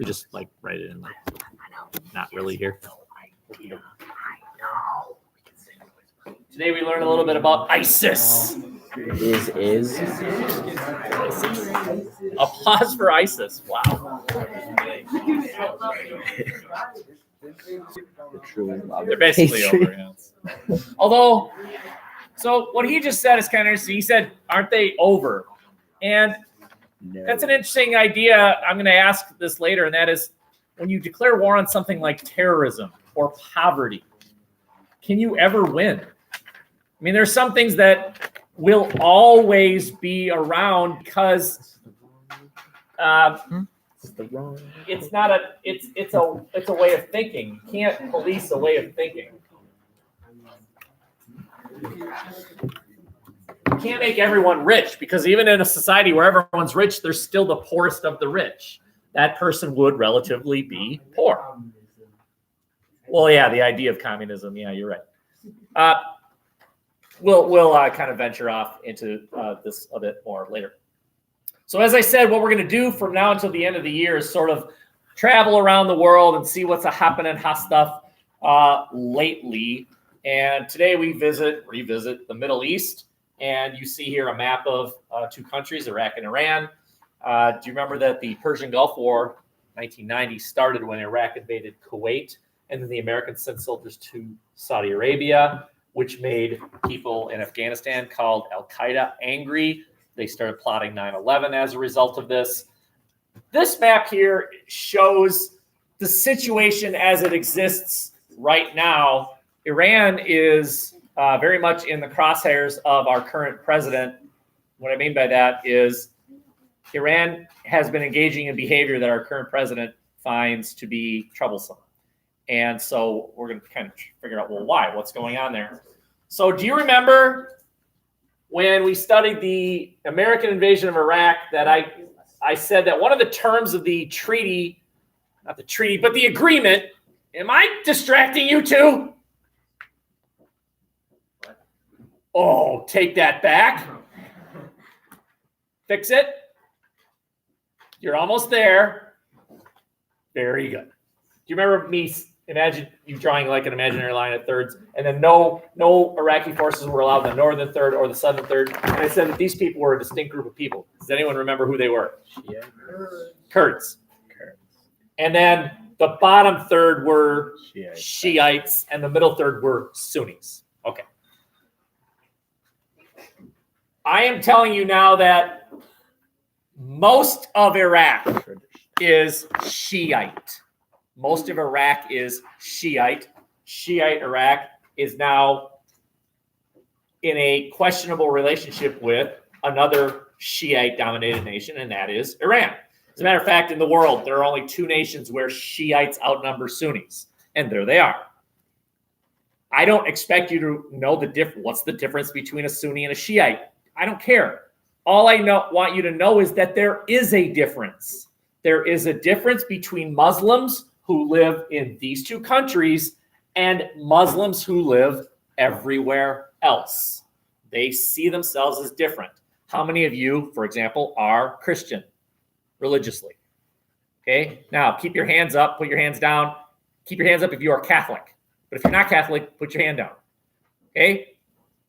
We just like write it in like not really here. Today we learned a little bit about ISIS. Is Applause for ISIS. Wow. They're basically over. Yeah. Although, so what he just said is kind of interesting. He said, aren't they over? And that's an interesting idea. I'm going to ask this later, and that is, when you declare war on something like terrorism or poverty, can you ever win? I mean, there's some things that will always be around because it's not a it's a way of thinking. You can't police a way of thinking. You can't make everyone rich, because even in a society where everyone's rich, there's still the poorest of the rich. That person would relatively be poor. Well, yeah, the idea of communism. Yeah, you're right. We'll kind of venture off into this a bit more later. So as I said, what we're going to do from now until the end of the year is sort of travel around the world and see what's happening, hot stuff lately. And today we revisit the Middle East. And you see here a map of two countries, Iraq and Iran. Do you remember that the Persian Gulf War, 1990, started when Iraq invaded Kuwait, and then the Americans sent soldiers to Saudi Arabia, which made people in Afghanistan called Al-Qaeda angry. They started plotting 9/11 as a result of this. This map here shows the situation as it exists right now. Iran is very much in the crosshairs of our current president. What I mean by that is Iran has been engaging in behavior that our current president finds to be troublesome. And so we're going to kind of figure out, well, why? What's going on there? So do you remember when we studied the American invasion of Iraq that I said that one of the terms of the treaty, not the treaty, but the agreement, am I distracting you too? Oh, take that back. Fix it. You're almost there. Very good. Do you remember me? Imagine you drawing like an imaginary line at thirds, and then no Iraqi forces were allowed in the northern third or the southern third. And I said that these people were a distinct group of people. Does anyone remember who they were? Kurds. And then the bottom third were Shiites, and the middle third were Sunnis. Okay. I am telling you now that most of Iraq is Shiite. Most of Iraq is Shiite. Shiite Iraq is now in a questionable relationship with another Shiite-dominated nation, and that is Iran. As a matter of fact, in the world, there are only two nations where Shiites outnumber Sunnis, and there they are. I don't expect you to know what's the difference between a Sunni and a Shiite. I don't care. All I want you to know is that there is a difference. There is a difference between Muslims who live in these two countries and Muslims who live everywhere else. They see themselves as different. How many of you, for example, are Christian religiously? Okay, now keep your hands up, put your hands down. Keep your hands up if you are Catholic. But if you're not Catholic, put your hand down. Okay?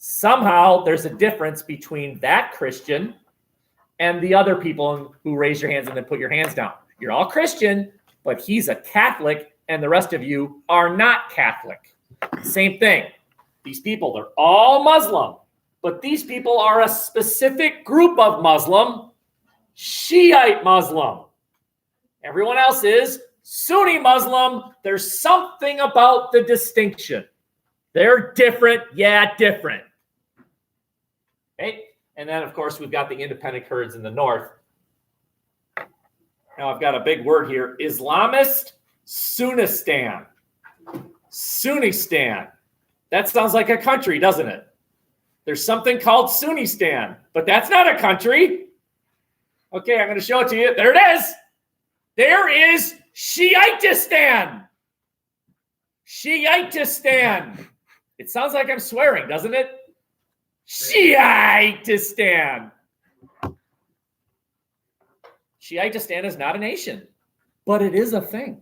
Somehow there's a difference between that Christian and the other people who raise your hands and then put your hands down. You're all Christian, but he's a Catholic, and the rest of you are not Catholic. Same thing. These people, they're all Muslim, but these people are a specific group of Muslim, Shiite Muslim. Everyone else is Sunni Muslim. There's something about the distinction. They're different, yeah, different. Okay? And then, of course, we've got the independent Kurds in the north. Now, I've got a big word here. Islamist Sunnistan. Sunnistan. That sounds like a country, doesn't it? There's something called Sunnistan, but that's not a country. Okay, I'm going to show it to you. There it is. There is Shiitistan. Shiitistan. It sounds like I'm swearing, doesn't it? Shiitistan. Shiitistan is not a nation, but it is a thing.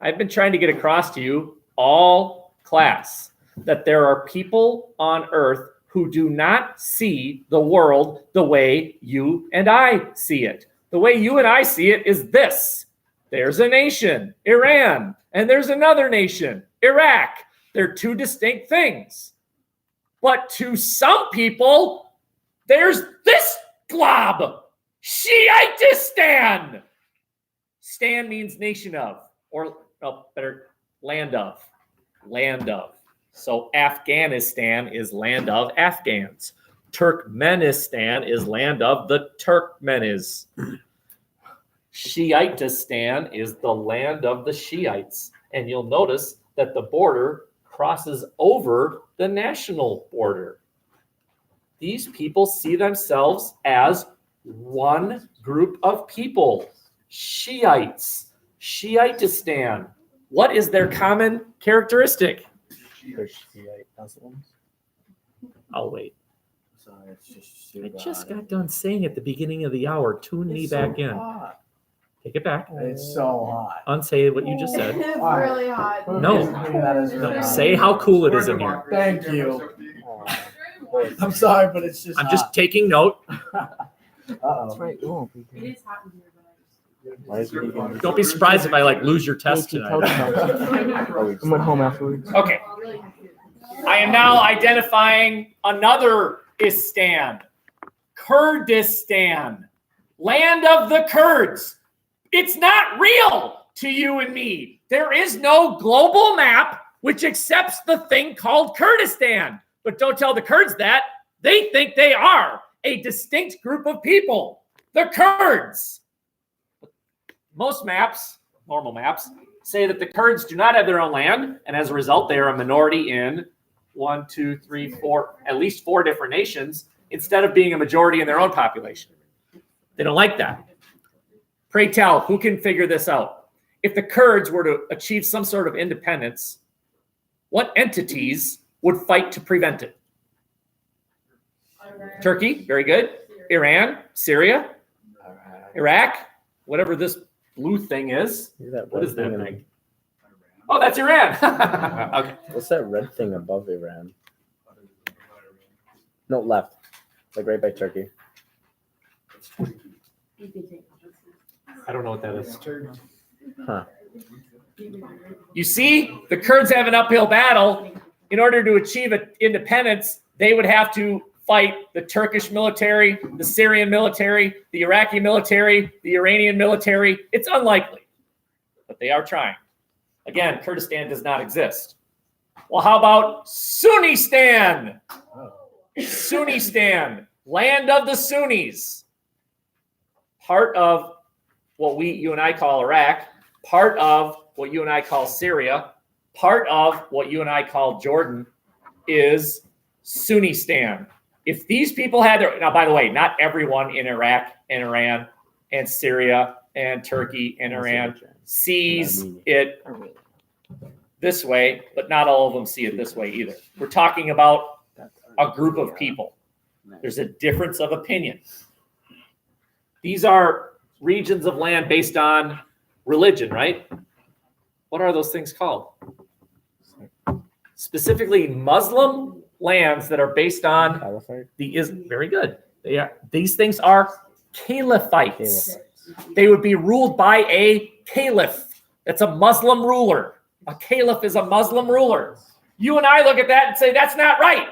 I've been trying to get across to you all class that there are people on earth who do not see the world the way you and I see it. The way you and I see it is this. There's a nation, Iran, and there's another nation, Iraq. They're two distinct things. But to some people, there's this glob, Shiitistan. Stan means nation of, or better, land of. Land of. So Afghanistan is land of Afghans. Turkmenistan is land of the Turkmenis. Shiitistan is the land of the Shiites. And you'll notice that the border crosses over the national border. These people see themselves as one group of people. Shiites. Shiitistan. What is their common characteristic? I'll wait. I just got done saying at the beginning of the hour, tune me back in. Take it back. It's so hot. Unsay what you just said. It's really hot. No. Say how cool it is in here. Thank you. I'm sorry, but it's just I'm just taking note. Uh-oh. It is hot in here, Don't be surprised if I lose your test tonight. I went home afterwards. Okay. I am now identifying another Istan. Kurdistan. Land of the Kurds. It's not real to you and me. There is no global map which accepts the thing called Kurdistan. But don't tell the Kurds that. They think they are a distinct group of people. The Kurds. Most maps, normal maps, say that the Kurds do not have their own land, and as a result, they are a minority in 1, 2, 3, 4, at least 4 different nations, instead of being a majority in their own population. They don't like that. Pray tell, who can figure this out? If the Kurds were to achieve some sort of independence, what entities would fight to prevent it? Turkey, very good. Iran, Syria, Iraq, whatever this blue thing is. What is that thing? Oh, that's Iran. Okay. What's that red thing above Iran? No, left. Like right by Turkey. I don't know what that is. Huh. You see, the Kurds have an uphill battle. In order to achieve independence, they would have to fight the Turkish military, the Syrian military, the Iraqi military, the Iranian military. It's unlikely, but they are trying. Again, Kurdistan does not exist. Well, how about Sunnistan? Sunnistan, land of the Sunnis. Part of what you and I call Iraq, part of what you and I call Syria, part of what you and I call Jordan is Sunnistan. If these people had their, now by the way, not everyone in Iraq and Iran and Syria and Turkey and Iran sees it this way, but not all of them see it this way either. We're talking about a group of people. There's a difference of opinion. These are regions of land based on religion, right? What are those things called? Specifically, Muslim lands that are based on very good. These things are caliphites. They would be ruled by a caliph. That's a Muslim ruler. A caliph is a Muslim ruler. You and I look at that and say, that's not right.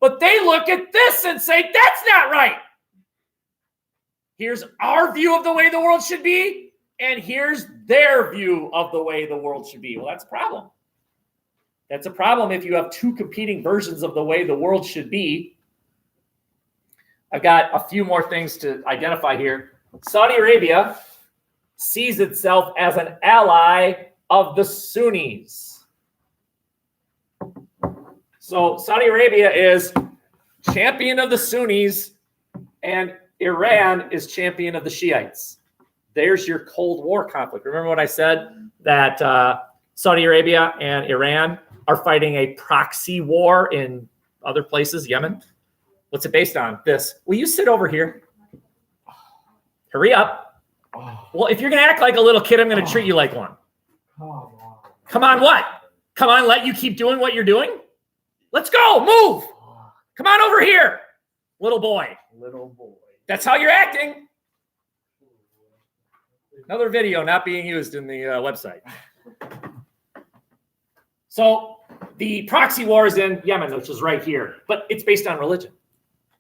But they look at this and say, that's not right. Here's our view of the way the world should be, and here's their view of the way the world should be. Well, that's a problem. That's a problem if you have two competing versions of the way the world should be. I've got a few more things to identify here. Saudi Arabia sees itself as an ally of the Sunnis. So Saudi Arabia is champion of the Sunnis, and Iran is champion of the Shiites. There's your Cold War conflict. Remember what I said? That Saudi Arabia and Iran are fighting a proxy war in other places, Yemen. What's it based on? This. Will you sit over here? Hurry up. Well, if you're going to act like a little kid, I'm going to treat you like one. Come on, what? Come on, let you keep doing what you're doing? Let's go, move. Come on over here, little boy. Little boy. That's how you're acting. Another video not being used in the website. So the proxy war is in Yemen, which is right here, but it's based on religion.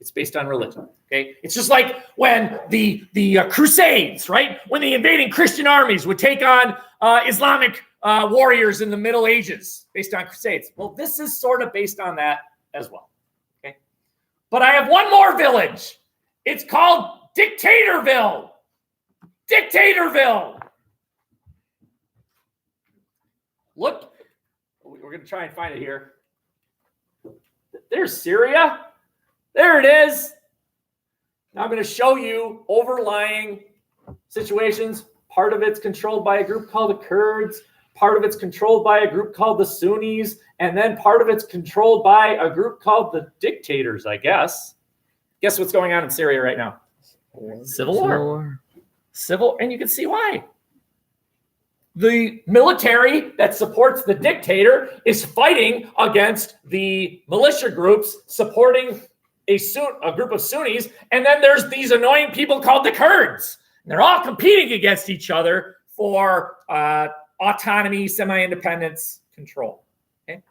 It's based on religion. Okay, it's just like when the Crusades, right? When the invading Christian armies would take on Islamic warriors in the Middle Ages, based on Crusades. Well, this is sort of based on that as well. Okay, but I have one more village. It's called Dictatorville. Dictatorville. Look, we're going to try and find it here. There's Syria. There it is. Now I'm going to show you overlying situations. Part of it's controlled by a group called the Kurds. Part of it's controlled by a group called the Sunnis. And then part of it's controlled by a group called the dictators, I guess. Guess what's going on in Syria right now? Civil war. Civil, and you can see why. The military that supports the dictator is fighting against the militia groups supporting a group of Sunnis, and then there's these annoying people called the Kurds. And they're all competing against each other for autonomy, semi-independence, control. Okay?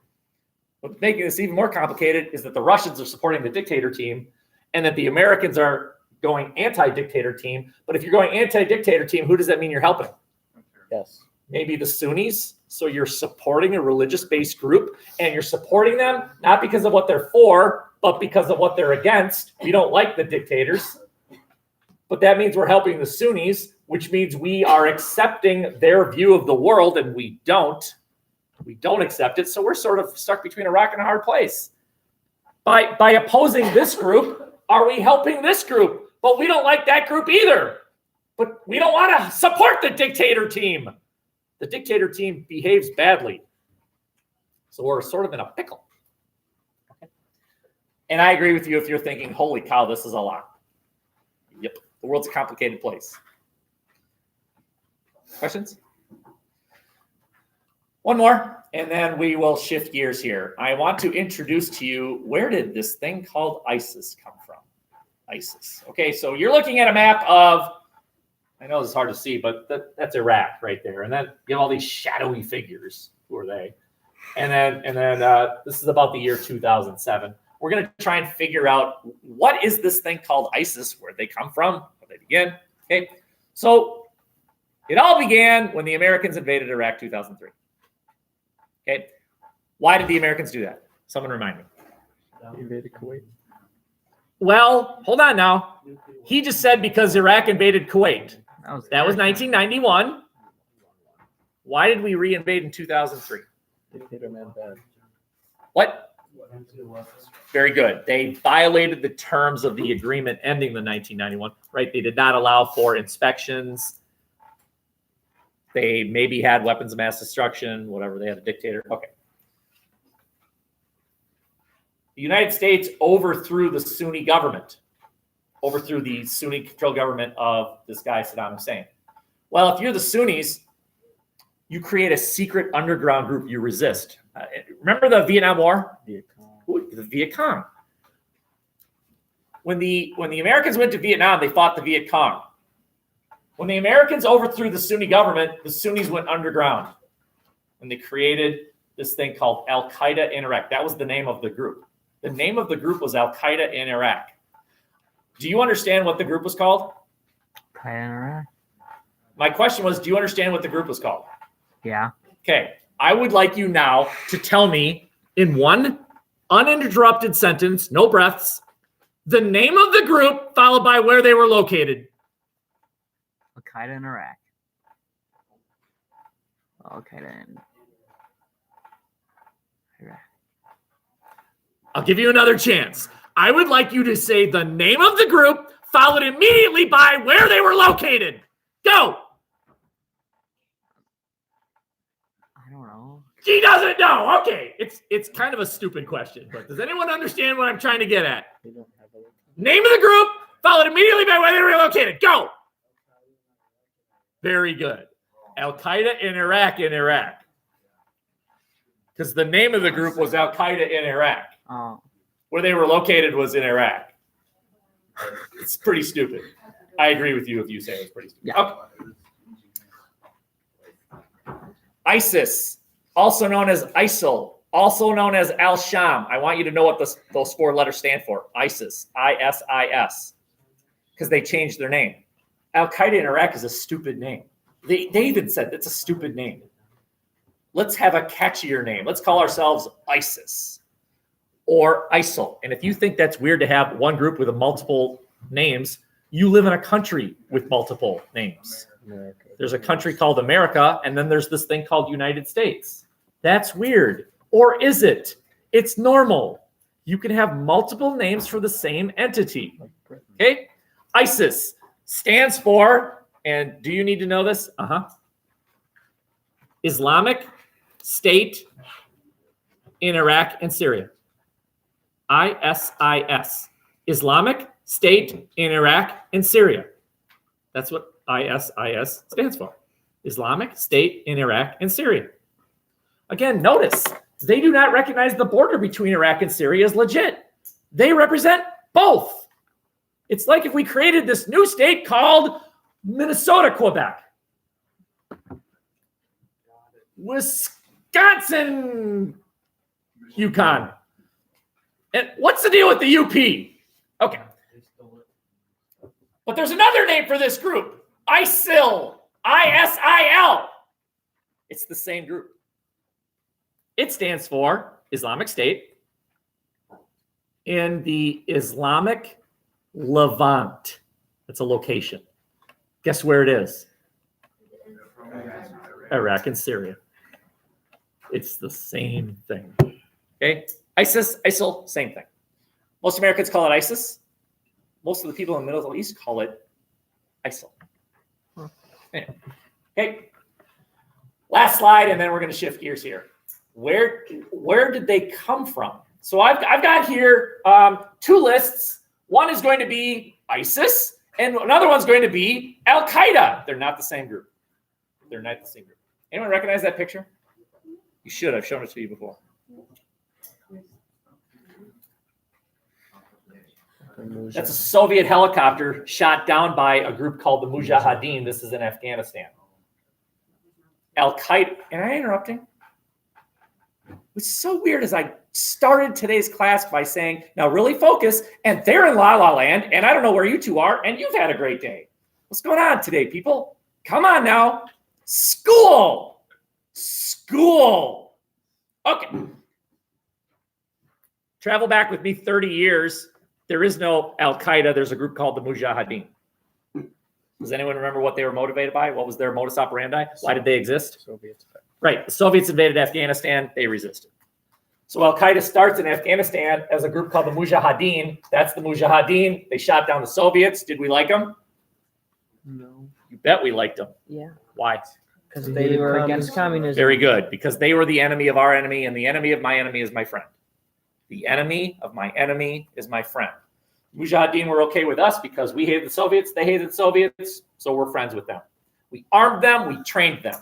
What's making this even more complicated is that the Russians are supporting the dictator team, and that the Americans are going anti-dictator team. But if you're going anti-dictator team, who does that mean you're helping? Yes. Maybe the Sunnis. So you're supporting a religious-based group, and you're supporting them not because of what they're for, but because of what they're against. We don't like the dictators. But that means we're helping the Sunnis, which means we are accepting their view of the world, and we don't. We don't accept it, so we're sort of stuck between a rock and a hard place. By opposing this group, are we helping this group? But we don't like that group either. But we don't want to support the dictator team. The dictator team behaves badly. So we're sort of in a pickle. Okay. And I agree with you if you're thinking, holy cow, this is a lot. Yep, the world's a complicated place. Questions? One more, and then we will shift gears here. I want to introduce to you, where did this thing called ISIS come from? ISIS. Okay, so you're looking at a map of, I know it's hard to see, but that's Iraq right there. And then you have all these shadowy figures. Who are they? And then this is about the year 2007. We're going to try and figure out, what is this thing called ISIS? Where'd they come from? How'd they begin? Okay, so it all began when the Americans invaded Iraq 2003. Okay, why did the Americans do that? Someone remind me. Invaded Kuwait. Well, hold on now. He just said because Iraq invaded Kuwait. That was 1991. Why did we re-invade in 2003? Dictator man bad. What? Very good. They violated the terms of the agreement ending the 1991, right? They did not allow for inspections. They maybe had weapons of mass destruction, whatever. They had a dictator. Okay. The United States overthrew the Sunni government, overthrew the Sunni-controlled government of this guy, Saddam Hussein. Well, if you're the Sunnis, you create a secret underground group you resist. Remember the Vietnam War? The Viet Cong. When the Americans went to Vietnam, they fought the Viet Cong. When the Americans overthrew the Sunni government, the Sunnis went underground. And they created this thing called Al-Qaeda in Iraq. That was the name of the group. The name of the group was Al-Qaeda in Iraq. Do you understand what the group was called? Qaeda in Iraq? My question was, do you understand what the group was called? Yeah. Okay. I would like you now to tell me in one uninterrupted sentence, no breaths, the name of the group followed by where they were located. Al-Qaeda in Iraq. Al-Qaeda in Iraq. I'll give you another chance. I would like you to say the name of the group followed immediately by where they were located. Go. I don't know. He doesn't know. Okay. It's kind of a stupid question, but does anyone understand what I'm trying to get at? They don't have a Name of the group followed immediately by where they were located. Go. Very good. Al Qaeda in Iraq, because the name of the group was Al Qaeda in Iraq. Oh. Where they were located was in Iraq. It's pretty stupid. I agree with you if you say it's pretty stupid. Yeah. Okay. ISIS, also known as ISIL, also known as Al-Sham. I want you to know what those 4 letters stand for. ISIS, ISIS, because they changed their name. Al-Qaeda in Iraq is a stupid name. They even said it's a stupid name. Let's have a catchier name. Let's call ourselves ISIS or ISIL. And if you think that's weird to have one group with multiple names, you live in a country with multiple names. America. There's a country called America, and then there's this thing called United States. That's weird. Or is it? It's normal. You can have multiple names for the same entity. Okay? ISIS stands for, and do you need to know this? Islamic State in Iraq and Syria. ISIS. Islamic State in Iraq and Syria. That's what ISIS stands for. Islamic State in Iraq and Syria. Again, notice, they do not recognize the border between Iraq and Syria as legit. They represent both. It's like if we created this new state called Minnesota, Quebec. Wisconsin, Yukon. And what's the deal with the UP? Okay. But there's another name for this group. ISIL. ISIL. It's the same group. It stands for Islamic State in the Islamic Levant. That's a location. Guess where it is? Iraq and Syria. It's the same thing. Okay? ISIS, ISIL, same thing. Most Americans call it ISIS. Most of the people in the Middle East call it ISIL. Anyway. Okay. Last slide, and then we're going to shift gears here. Where did they come from? So I've got here 2 lists. One is going to be ISIS, and another one's going to be Al Qaeda. They're not the same group. They're not the same group. Anyone recognize that picture? You should. I've shown it to you before. That's a Soviet helicopter shot down by a group called the Mujahideen. This is in Afghanistan. Al Qaeda. Am I interrupting? What's so weird is I started today's class by saying, now really focus, and they're in La La Land, and I don't know where you two are, and you've had a great day. What's going on today, people? Come on now. School. Okay. Travel back with me 30 years. There is no Al Qaeda. There's a group called the Mujahideen. Does anyone remember what they were motivated by? What was their modus operandi? Why did they exist? Soviets. Right. The Soviets invaded Afghanistan. They resisted. So Al Qaeda starts in Afghanistan as a group called the Mujahideen. That's the Mujahideen. They shot down the Soviets. Did we like them? No. You bet we liked them. Yeah. Why? Because they were against communism. Very good. Because they were the enemy of our enemy, and the enemy of my enemy is my friend. The enemy of my enemy is my friend. Mujahideen were okay with us because we hated the Soviets. They hated the Soviets. So we're friends with them. We armed them. We trained them.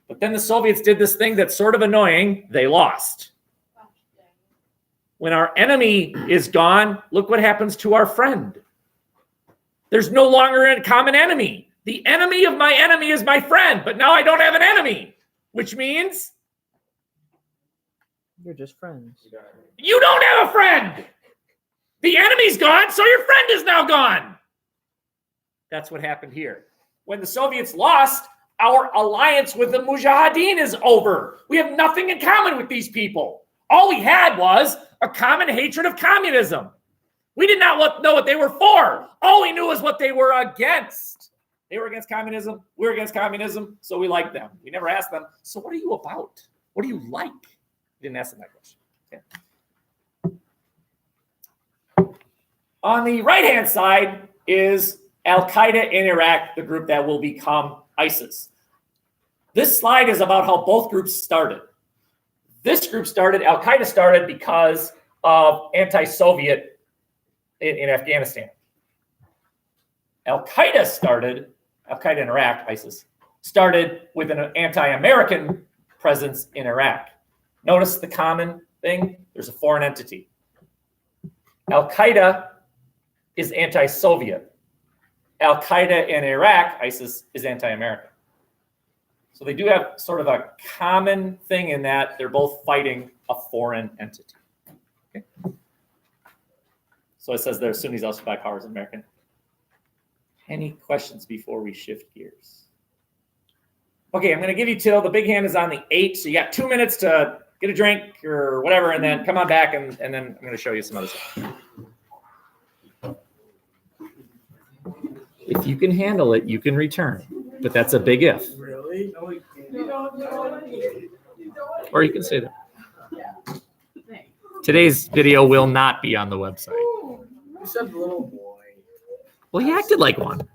But then the Soviets did this thing that's sort of annoying. They lost. When our enemy is gone, look what happens to our friend. There's no longer a common enemy. The enemy of my enemy is my friend, but now I don't have an enemy, which means you're just friends. You don't have a friend. The enemy's gone, so your friend is now gone. That's what happened here. When the Soviets lost, our alliance with the Mujahideen is over. We have nothing in common with these people. All we had was a common hatred of communism. We did not know what they were for. All we knew was what they were against. They were against communism. We were against communism, so we liked them. We never asked them, so what are you about? What do you like? We didn't ask them that question. Okay. On the right-hand side is Al Qaeda in Iraq, the group that will become ISIS. This slide is about how both groups started. This group started, Al Qaeda started because of anti-Soviet in Afghanistan. Al Qaeda started Al-Qaeda in Iraq, ISIS, started with an anti-American presence in Iraq. Notice the common thing? There's a foreign entity. Al-Qaeda is anti-Soviet. Al-Qaeda in Iraq, ISIS, is anti-American. So they do have sort of a common thing in that they're both fighting a foreign entity. Okay. So it says there, Sunnis also by powers of American. Any questions before we shift gears? Okay, I'm going to give you till the big hand is on the 8. So you got 2 minutes to get a drink or whatever, and then come on back, and then I'm going to show you some other stuff. If you can handle it, you can return. But that's a big if. Really? Or you can say that. Today's video will not be on the website. You said little boy. Well, he acted like one.